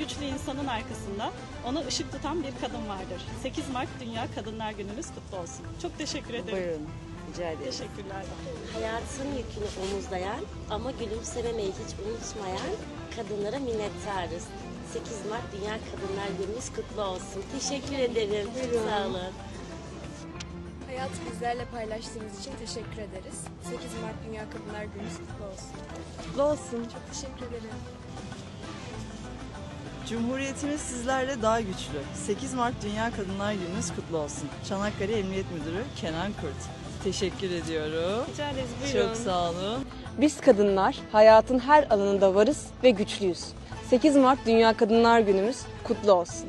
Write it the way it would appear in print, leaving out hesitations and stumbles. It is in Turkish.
güçlü insanın arkasında ona ışık tutan bir kadın vardır. 8 Mart Dünya Kadınlar Günümüz kutlu olsun. Çok teşekkür ederim. Buyurun. Rica ederim. Teşekkürler. Hayatın yükünü omuzlayan ama gülümsememeyi hiç unutmayan kadınlara minnettarız. 8 Mart Dünya Kadınlar Günümüz kutlu olsun. Teşekkür ederim. Sağ olun. Hayatı bizlerle paylaştığınız için teşekkür ederiz. 8 Mart Dünya Kadınlar Günümüz kutlu olsun. Kutlu olsun. Çok teşekkür ederim. Cumhuriyetimiz sizlerle daha güçlü. 8 Mart Dünya Kadınlar Gününüz kutlu olsun. Çanakkale Emniyet Müdürü Kenan Kurt. Teşekkür ediyorum. Rica ederiz. Buyurun. Çok sağ olun. Biz kadınlar hayatın her alanında varız ve güçlüyüz. 8 Mart Dünya Kadınlar Günümüz kutlu olsun.